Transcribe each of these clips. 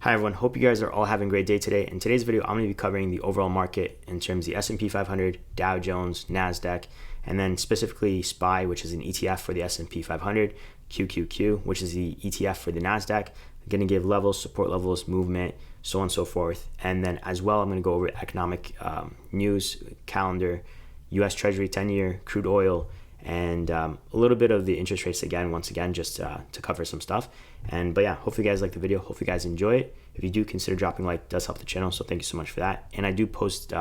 Hi everyone, hope you guys are all having a great day today. In today's video, I'm going to be covering the overall market in terms of the S&P 500, Dow Jones, Nasdaq, and then specifically SPY, which is an ETF for the S&P 500, QQQ, which is the ETF for the Nasdaq. I'm going to give levels, support levels, movement, so on and so forth. And then as well, I'm going to go over economic news, calendar, US Treasury 10-year, crude oil, and a little bit of the interest rates once again, just to cover some stuff. But yeah, hopefully you guys like the video. Hopefully you guys enjoy it. If you do, consider dropping a like. It does help the channel, so thank you so much for that. And I do post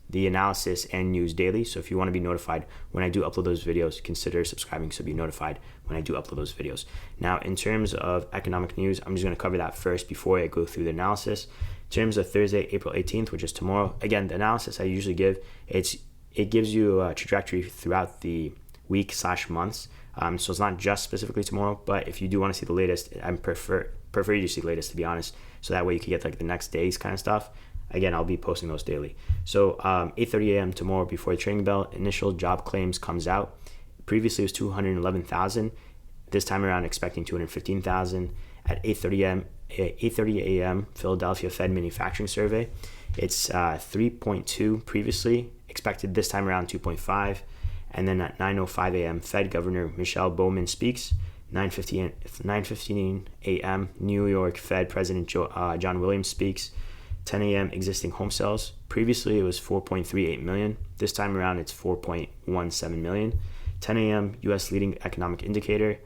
the analysis and news daily, so if you want to be notified when I do upload those videos, consider subscribing so be notified when I do upload those videos. Now, in terms of economic news, I'm just going to cover that first before I go through the analysis. In terms of Thursday, April 18th, which is tomorrow, again, the analysis I usually give, it gives you a trajectory throughout the week/months. So it's not just specifically tomorrow, but if you do want to see the latest, I prefer you to see the latest, to be honest, so that way you can get like the next day's kind of stuff. Again, I'll be posting those daily. So 8:30 a.m. tomorrow before the trading bell, initial job claims comes out. Previously it was 211,000. This time around expecting 215,000. At 8:30 a.m. Philadelphia Fed manufacturing survey, it's 3.2 previously, expected this time around 2.5. And then at 9:05 a.m., Fed Governor Michelle Bowman speaks. 9:15 a.m., New York Fed President John Williams speaks. 10 a.m., existing home sales. Previously, it was 4.38 million. This time around, it's 4.17 million. 10 a.m., U.S. leading economic indicator,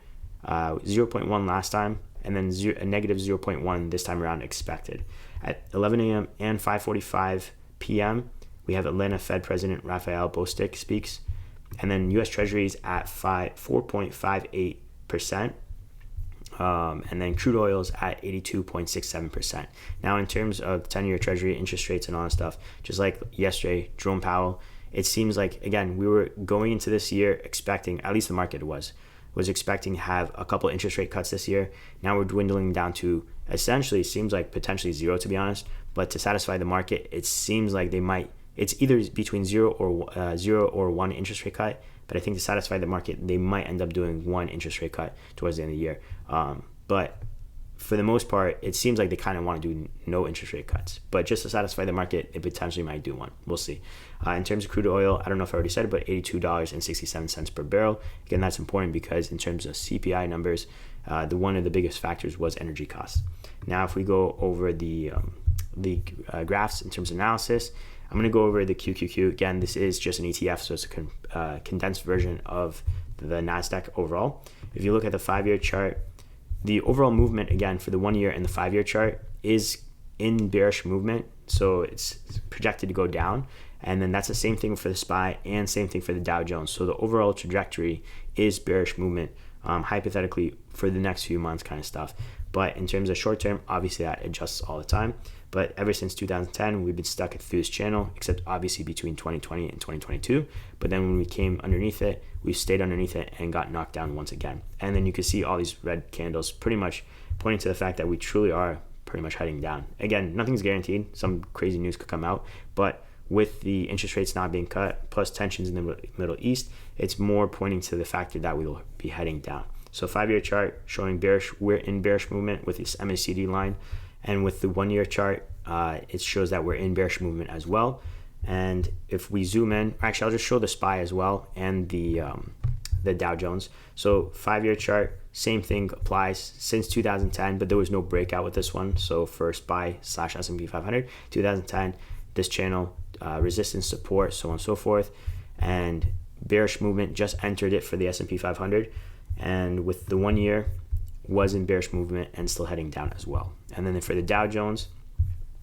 0.1 last time, and then a negative 0.1 this time around expected. At 11 a.m. and 5:45 p.m., we have Atlanta Fed President Raphael Bostic speaks. And then U.S. Treasuries at 4.58%. And then crude oils at 82.67%. Now, in terms of 10-year Treasury interest rates and all that stuff, just like yesterday, Jerome Powell, it seems like, again, we were going into this year expecting, at least the market was expecting to have a couple interest rate cuts this year. Now we're dwindling down to essentially, it seems like potentially zero, to be honest. But to satisfy the market, it seems like they might. It's either between zero or one interest rate cut, but I think to satisfy the market, they might end up doing one interest rate cut towards the end of the year. But for the most part, it seems like they kind of want to do no interest rate cuts. But just to satisfy the market, it potentially might do one. We'll see. In terms of crude oil, I don't know if I already said it, but $82.67 per barrel. Again, that's important because in terms of CPI numbers, one of the biggest factors was energy costs. Now, if we go over the graphs in terms of analysis, I'm going to go over the QQQ. Again, this is just an ETF, so it's a condensed version of the Nasdaq overall. If you look at the 5-year chart, the overall movement, again, for the 1 year and the 5-year chart is in bearish movement. So it's projected to go down. And then that's the same thing for the SPY and same thing for the Dow Jones. So the overall trajectory is bearish movement, hypothetically, for the next few months kind of stuff. But in terms of short term, obviously that adjusts all the time. But ever since 2010, we've been stuck through this channel, except obviously between 2020 and 2022. But then when we came underneath it, we stayed underneath it and got knocked down once again. And then you can see all these red candles pretty much pointing to the fact that we truly are pretty much heading down. Again, nothing's guaranteed. Some crazy news could come out. But with the interest rates not being cut, plus tensions in the Middle East, it's more pointing to the factor that we will be heading down. So 5-year chart showing bearish, we're in bearish movement with this MACD line. And with the 1-year chart, it shows that we're in bearish movement as well. And if we zoom in, actually, I'll just show the SPY as well and the Dow Jones. So 5-year chart, same thing applies since 2010, but there was no breakout with this one. So for SPY/S&P 500, 2010, this channel, resistance, support, so on and so forth. And bearish movement, just entered it for the S&P 500. And with the 1 year, was in bearish movement and still heading down as well. And then for the Dow Jones,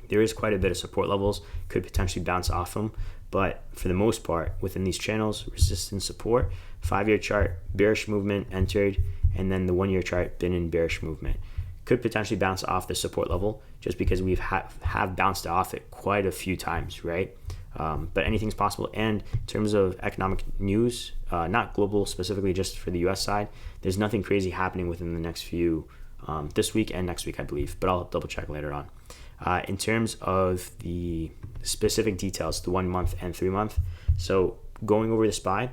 there is quite a bit of support levels, could potentially bounce off them, but for the most part, within these channels, resistance, support, 5-year chart, bearish movement entered, and then the 1-year chart been in bearish movement. Could potentially bounce off the support level just because we've have bounced off it quite a few times, right? But anything's possible. And in terms of economic news, not global specifically, just for the US side, there's nothing crazy happening within the next few, this week and next week, I believe, but I'll double check later on. In terms of the specific details, the 1 month and 3 month. So going over the SPY,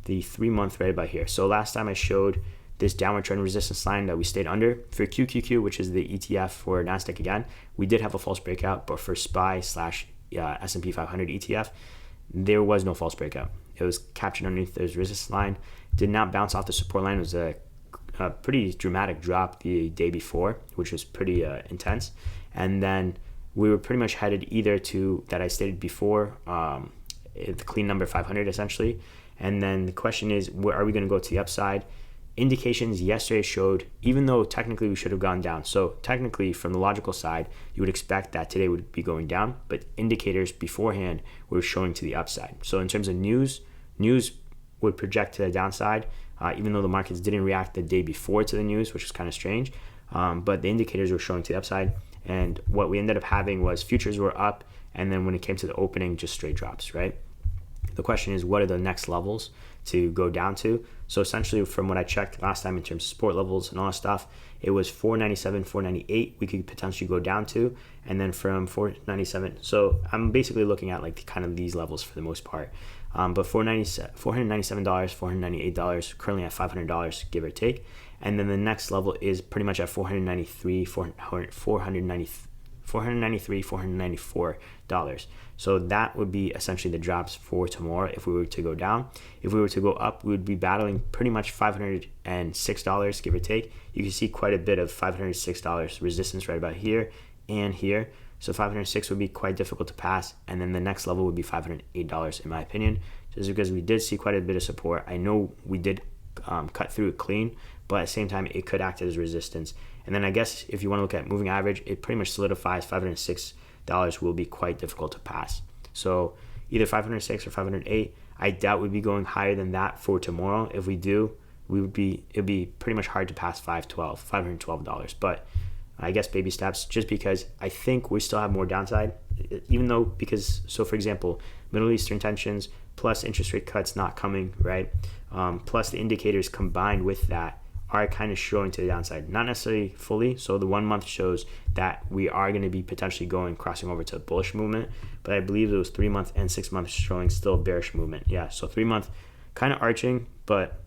the 3 month right about here. So last time I showed this downward trend resistance line that we stayed under. For QQQ, which is the ETF for Nasdaq again, we did have a false breakout, but for SPY slash S&P500 ETF, there was no false breakout. It was captured underneath this resistance line, did not bounce off the support line. It was a pretty dramatic drop the day before, which was pretty intense. And then we were pretty much headed either to, that I stated before, the clean number 500 essentially. And then the question is, where are we going to go to the upside? Indications yesterday showed, even though technically we should have gone down. So technically, from the logical side, you would expect that today would be going down, but indicators beforehand were showing to the upside. So in terms of news would project to the downside, even though the markets didn't react the day before to the news, which is kind of strange. But the indicators were showing to the upside. And what we ended up having was futures were up, and then when it came to the opening, just straight drops, right? The question is, what are the next levels to go down to? So essentially, from what I checked last time in terms of support levels and all that stuff, it was 497, 498 we could potentially go down to, and then from 497. So I'm basically looking at like kind of these levels for the most part. But $497, $498, currently at $500, give or take. And then the next level is pretty much at $494. So that would be essentially the drops for tomorrow if we were to go down. If we were to go up, we would be battling pretty much $506, give or take. You can see quite a bit of $506 resistance right about here and here. So 506 would be quite difficult to pass. And then the next level would be $508 in my opinion, just because we did see quite a bit of support. I know we did cut through it clean, but at the same time, it could act as resistance. And then I guess if you want to look at moving average, it pretty much solidifies $506 will be quite difficult to pass. So either 506 or 508. I doubt we'd be going higher than that for tomorrow. If we do, it'd be pretty much hard to pass $512. But I guess baby steps, just because I think we still have more downside, even though, because, so for example, Middle Eastern tensions plus interest rate cuts not coming, right? Plus the indicators combined with that are kind of showing to the downside, not necessarily fully. So the 1 month shows that we are going to be potentially crossing over to a bullish movement, but I believe it was 3 month and 6 months showing still bearish movement. Yeah, so 3 month kind of arching, but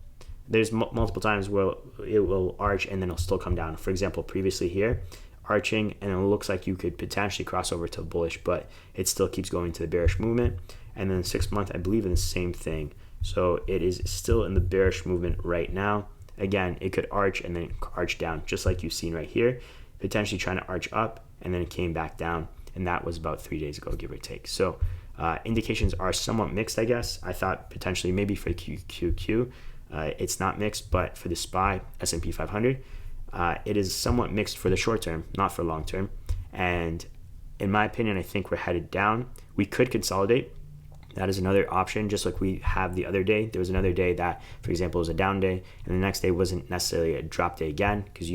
there's multiple times where it will arch and then it'll still come down. For example, previously here, arching, and it looks like you could potentially cross over to bullish, but it still keeps going to the bearish movement. And then 6 month, I believe in the same thing. So it is still in the bearish movement right now. Again, it could arch and then arch down, just like you've seen right here, potentially trying to arch up, and then it came back down, and that was about 3 days ago, give or take. So indications are somewhat mixed, I guess. I thought potentially maybe for the QQQ, it's not mixed, but for the SPY, S&P500, it is somewhat mixed for the short term, not for long term. And in my opinion, I think we're headed down. We could consolidate. That is another option, just like we have the other day. There was another day that, for example, was a down day, and the next day wasn't necessarily a drop day again, because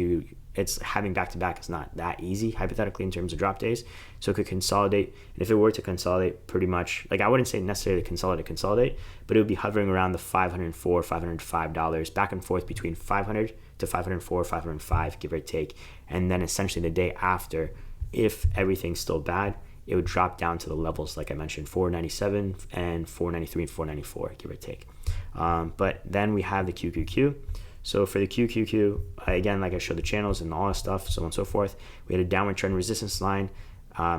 it's having back-to-back is not that easy, hypothetically, in terms of drop days. So it could consolidate, and if it were to consolidate, pretty much, like I wouldn't say necessarily consolidate, but it would be hovering around the $504, $505, back and forth between 500 to 504, 505, give or take. And then essentially the day after, if everything's still bad, it would drop down to the levels, like I mentioned, 497 and 493 and 494, give or take. But then we have the QQQ. So for the QQQ, again, like I showed the channels and all that stuff, so on and so forth, we had a downward trend resistance line,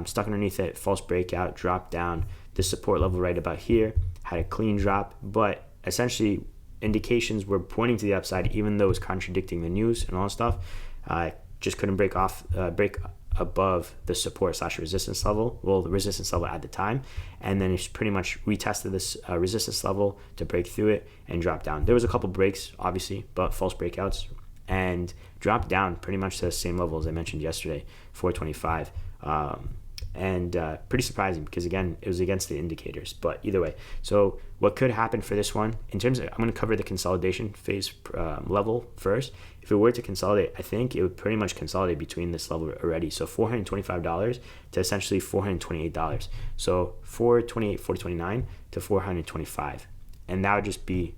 stuck underneath it, false breakout, dropped down. The support level right about here had a clean drop, but essentially indications were pointing to the upside, even though it was contradicting the news and all that stuff. Just couldn't break above the support / resistance level, well, the resistance level at the time, and then it's pretty much retested this resistance level to break through it and drop down. There was a couple breaks, obviously, but false breakouts, and dropped down pretty much to the same level as I mentioned yesterday, 425. And pretty surprising, because again, it was against the indicators. But either way, so what could happen for this one, in terms of, I'm going to cover the consolidation phase level first. If it were to consolidate, I think it would pretty much consolidate between this level already. So $425 to essentially $428. So $428, $429 to $425. And that would just be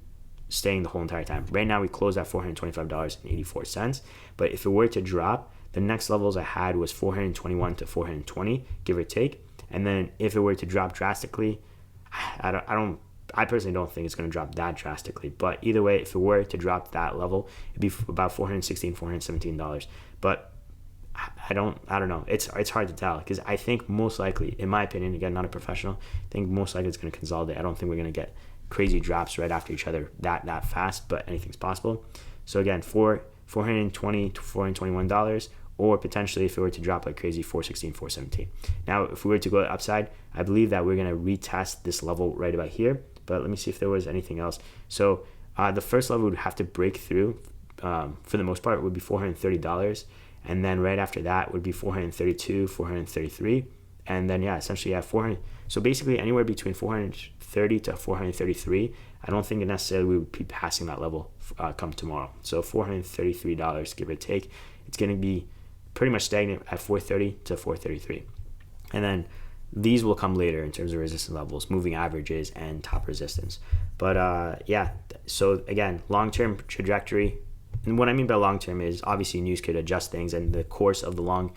staying the whole entire time. Right now we closed at $425.84. But if it were to drop, the next levels I had was 421 to 420, give or take. And then if it were to drop drastically, I don't I personally don't think it's going to drop that drastically, but either way, if it were to drop that level, it'd be about $416, $417. But I don't know. It's hard to tell, because I think most likely, in my opinion, again, not a professional, I think most likely it's going to consolidate. I don't think we're going to get crazy drops right after each other that fast, but anything's possible. So again, for $420 to $421, or potentially if it were to drop like crazy, $416, $417. Now, if we were to go upside, I believe that we're going to retest this level right about here. But let me see if there was anything else. So the first level would have to break through, for the most part, would be $430. And then right after that would be $432, $433. And then, yeah, essentially, yeah, 400. So basically anywhere between $430 to $433. I don't think necessarily we would be passing that level come tomorrow. So $433, give or take. It's going to be pretty much stagnant at $430 to $433. And then these will come later in terms of resistance levels, moving averages, and top resistance. But yeah, so again, long-term trajectory. And what I mean by long-term is obviously news could adjust things, and the course of the long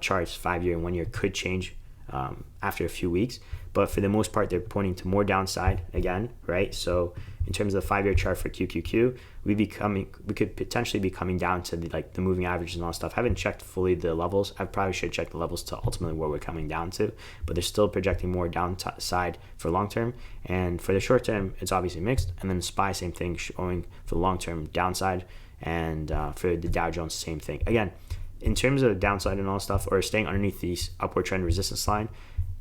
charts, 5-year and 1 year, could change after a few weeks. But for the most part, they're pointing to more downside again, right? So in terms of the 5-year chart for QQQ, we could potentially be coming down to the moving averages and all that stuff. I haven't checked fully the levels. I probably should check the levels to ultimately where we're coming down to, but they're still projecting more downside for long term. And for the short term, it's obviously mixed. And then SPY, same thing, showing for the long term downside. And for the Dow Jones, same thing. Again, in terms of downside and all stuff, or staying underneath these upward trend resistance line,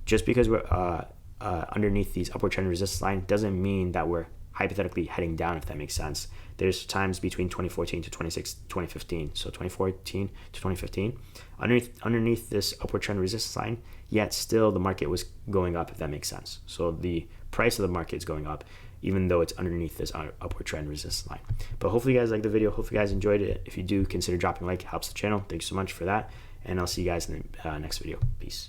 just because we're underneath these upward trend resistance line doesn't mean that we're hypothetically heading down, if that makes sense. There's times between 2014 to 2015, so 2014 to 2015, underneath this upward trend resistance line, yet still the market was going up, if that makes sense. So the price of the market is going up, even though it's underneath this upward trend resistance line. But hopefully you guys liked the video. Hopefully you guys enjoyed it. If you do, consider dropping a like. It helps the channel. Thanks so much for that. And I'll see you guys in the next video. Peace.